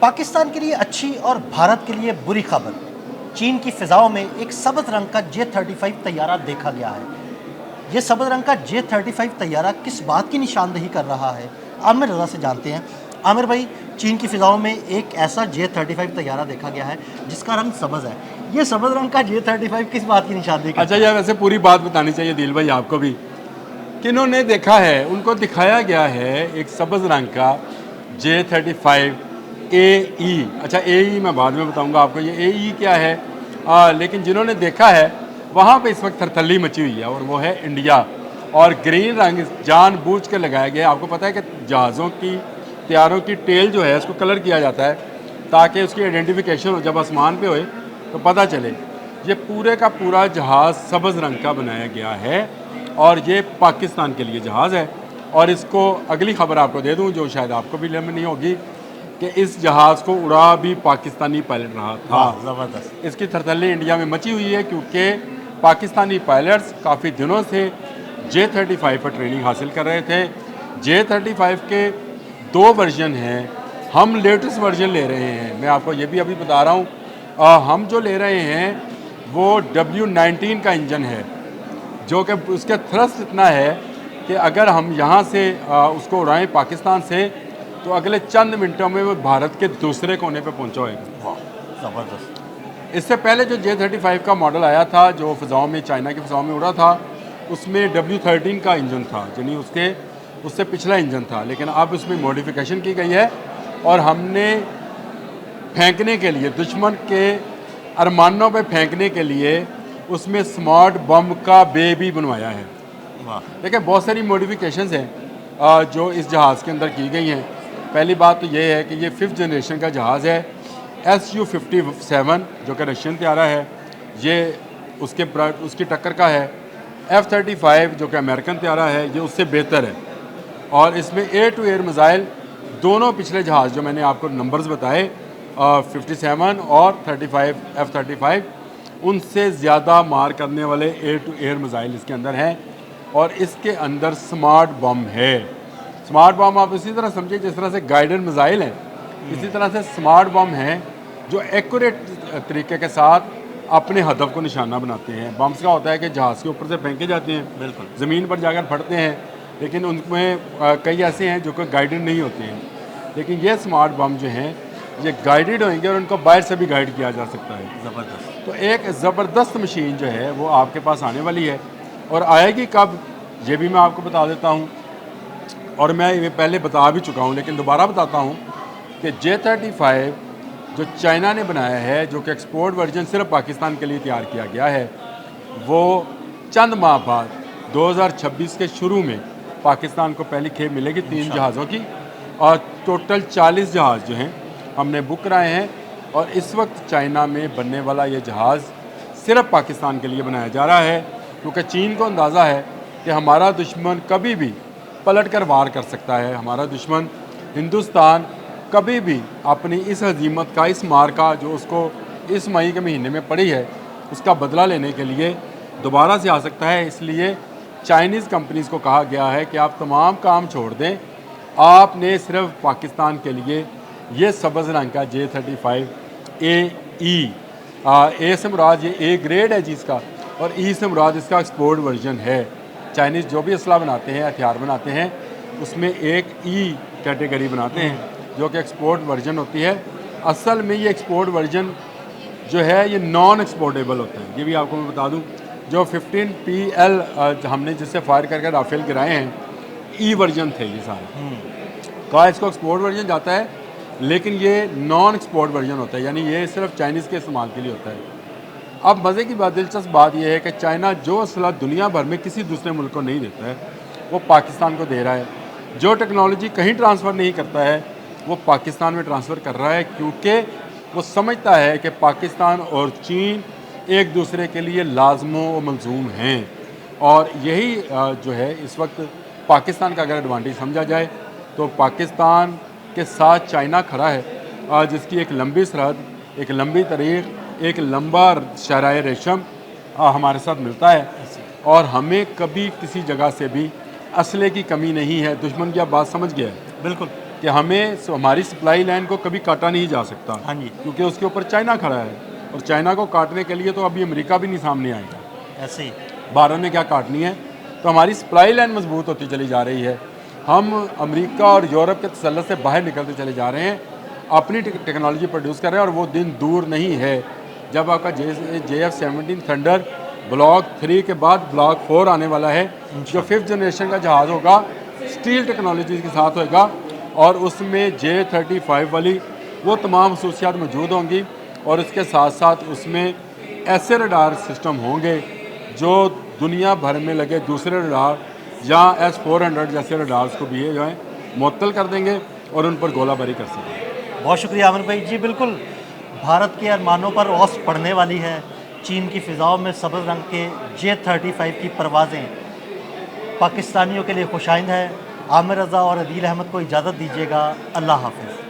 पाकिस्तान के लिए अच्छी और भारत के लिए बुरी खबर। चीन की फिजाओं में एक सब्ज रंग का J-35 तैयारा देखा गया है। ये सब्ज रंग का J-35 तैयारा किस बात की निशानदेही कर रहा है, आमिर रजा से जानते हैं। आमिर भाई, चीन की फिजाओं में एक ऐसा J-35 तैयारा देखा गया है जिसका रंग सब्ज है। ये सब्ज रंग का J-35 किस बात की निशानदेही करता है? अच्छा, यार वैसे पूरी बात बतानी चाहिए दिल भाई आपको भी। किन्होंने देखा है, उनको दिखाया गया है एक सब्ज रंग का J-35 AE। अच्छा, AE मैं बाद में बताऊंगा आपको ये AE क्या है। लेकिन जिन्होंने देखा है वहाँ पे इस वक्त थरथल्ली मची हुई है और वो है इंडिया। और ग्रीन रंग जानबूझ के लगाया गया है। आपको पता है कि जहाज़ों की, तैयारों की टेल जो है उसको कलर किया जाता है ताकि उसकी आइडेंटिफिकेशन हो, जब आसमान पे होए तो पता चले। ये पूरे का पूरा जहाज़ सब्ज़ रंग का बनाया गया है और ये पाकिस्तान के लिए जहाज़ है। और इसको अगली खबर आपको दे दूं जो शायद आपको भी इल्म नहीं होगी कि इस जहाज़ को उड़ा भी पाकिस्तानी पायलट रहा था। ज़बरदस्त। इसकी थरथल्ली इंडिया में मची हुई है क्योंकि पाकिस्तानी पायलट्स काफ़ी दिनों से J-35 पर ट्रेनिंग हासिल कर रहे थे। J-35 के 2 वर्जन हैं, हम लेटेस्ट वर्जन ले रहे हैं। मैं आपको ये भी अभी बता रहा हूँ, हम जो ले रहे हैं वो W19 का इंजन है, जो कि उसके थ्रस्ट इतना है कि अगर हम यहाँ से उसको उड़ाएं पाकिस्तान से तो अगले चंद मिनटों में वो भारत के दूसरे कोने पे पहुँचा होगा। वाह, ज़बरदस्त। इससे पहले जो J-35 का मॉडल आया था जो फ़िज़ाओं में, चाइना की फ़िज़ाओं में उड़ा था, उसमें W13 का इंजन था, यानी उससे पिछला इंजन था। लेकिन अब उसमें मॉडिफिकेशन की गई है और हमने फेंकने के लिए, दुश्मन के अरमानों पे फेंकने के लिए उसमें स्मार्ट बम का बे भी बनवाया है। वाह। देखिए, बहुत सारी मॉडिफिकेशंस हैं जो इस जहाज़ के अंदर की गई हैं। पहली बात तो ये है कि ये 5th जनरेशन का जहाज़ है। Su-57 जो कि रशियन तैयारा है, ये उसकी टक्कर का है। F-35 जो कि अमेरिकन तैयारा है, ये उससे बेहतर है। और इसमें एयर टू एयर मिज़ाइल दोनों पिछले जहाज़ जो मैंने आपको नंबर्स बताए 57 और 35 F-35, उनसे ज़्यादा मार करने वाले एयर टू एयर मिज़ाइल इसके अंदर हैं। और इसके अंदर स्मार्ट बम है। स्मार्ट बम आप इसी तरह समझिए जिस तरह से गाइडेड मिज़ाइल हैं, इसी तरह से स्मार्ट बम हैं जो एक्यूरेट तरीके के साथ अपने हदफ को निशाना बनाते हैं। बम्स का होता है कि जहाज़ के ऊपर से फेंके जाते हैं, बिल्कुल। ज़मीन पर जाकर फटते हैं, लेकिन उनमें कई ऐसे हैं जो कि गाइडेड नहीं होते हैं। लेकिन ये स्मार्ट बम जो हैं ये गाइडेड होंगे और उनको बाहर से भी गाइड किया जा सकता है। ज़बरदस्त। तो एक ज़बरदस्त मशीन जो है वो आपके पास आने वाली है और आएगी कब, ये भी मैं आपको बता देता हूँ। और मैं ये पहले बता भी चुका हूँ लेकिन दोबारा बताता हूँ कि J-35 जो चाइना ने बनाया है, जो कि एक्सपोर्ट वर्जन सिर्फ पाकिस्तान के लिए तैयार किया गया है, वो चंद माह बाद 2026 के शुरू में पाकिस्तान को पहली खेप मिलेगी 3 जहाज़ों की। और टोटल 40 जहाज़ जो हैं हमने बुक कराए हैं। और इस वक्त चाइना में बनने वाला ये जहाज़ सिर्फ पाकिस्तान के लिए बनाया जा रहा है क्योंकि चीन को अंदाज़ा है कि हमारा दुश्मन कभी भी पलट कर वार कर सकता है। हमारा दुश्मन हिंदुस्तान कभी भी अपनी इस हजीमत का, इस मार का जो उसको इस मई के महीने में पड़ी है, उसका बदला लेने के लिए दोबारा से आ सकता है। इसलिए चाइनीज़ कंपनीज़ को कहा गया है कि आप तमाम काम छोड़ दें, आपने सिर्फ पाकिस्तान के लिए ये सब्ज़ रंग का J-35 AE, ए से मुराद ये A ग्रेड है जिसका, और E से मुराद इसका एक्सपोर्ट वर्जन है। चाइनीज़ जो भी असला बनाते हैं, हथियार बनाते हैं, उसमें एक E कैटेगरी बनाते हैं जो कि एक्सपोर्ट वर्जन होती है। असल में ये एक्सपोर्ट वर्जन जो है ये नॉन एक्सपोर्टेबल होता है। ये भी आपको मैं बता दूं, जो 15PL हमने जिससे फायर करके राफेल गिराए हैं, E वर्जन थे ये सारे। कहा इसको एक्सपोर्ट वर्जन जाता है लेकिन ये नॉन एक्सपोर्ट वर्जन होता है, यानी ये सिर्फ चाइनीज़ के इस्तेमाल के लिए होता है। अब मज़े की बात, दिलचस्प बात यह है कि चाइना जो असला दुनिया भर में किसी दूसरे मुल्क को नहीं देता है वो पाकिस्तान को दे रहा है। जो टेक्नोलॉजी कहीं ट्रांसफ़र नहीं करता है वो पाकिस्तान में ट्रांसफ़र कर रहा है क्योंकि वो समझता है कि पाकिस्तान और चीन एक दूसरे के लिए लाजमो व मलजूम हैं। और यही जो है इस वक्त पाकिस्तान का अगर एडवांटेज समझा जाए तो पाकिस्तान के साथ चाइना खड़ा है, जिसकी एक लंबी सरहद, एक लंबी तारीख, एक लंबा शराय रेशम हमारे साथ मिलता है। और हमें कभी किसी जगह से भी असले की कमी नहीं है। दुश्मन की आप बात समझ गया है। बिल्कुल। कि हमारी सप्लाई लाइन को कभी काटा नहीं जा सकता, हाँ जी, क्योंकि उसके ऊपर चाइना खड़ा है और चाइना को काटने के लिए तो अभी अमेरिका भी नहीं सामने आएगा। ऐसे ही। भारत ने क्या काटनी है, तो हमारी सप्लाई लाइन मजबूत होती चली जा रही है। हम अमेरिका और यूरोप के तसल्लुत से बाहर निकलते चले जा रहे हैं, अपनी टेक्नोलॉजी प्रोड्यूस कर रहे हैं, और वो दिन दूर नहीं है जब आपका JF-17 थंडर ब्लॉक 3 के बाद ब्लॉक 4 आने वाला है, जो 5th जनरेशन का जहाज़ होगा, स्टील टेक्नोलॉजी के साथ होगा, और उसमें J-35 वाली वो तमाम खसूसियात मौजूद होंगी, और इसके साथ साथ उसमें ऐसे रडार सिस्टम होंगे जो दुनिया भर में लगे दूसरे रडार या S-400 जैसे रडार्स को भी जो है मुअत्तल कर देंगे और उन पर गोलाबारी कर सकेंगे। बहुत शुक्रिया आमिर भाई जी। बिल्कुल भारत के अरमानों पर ओस पड़ने वाली है। चीन की फ़िज़ाओं में सब्ज़ रंग के J-35 की परवाज़ें पाकिस्तानियों के लिए खुशाइंद है। आमिर रज़ा और अदील अहमद को इजाज़त दीजिएगा। अल्लाह हाफ़िज़।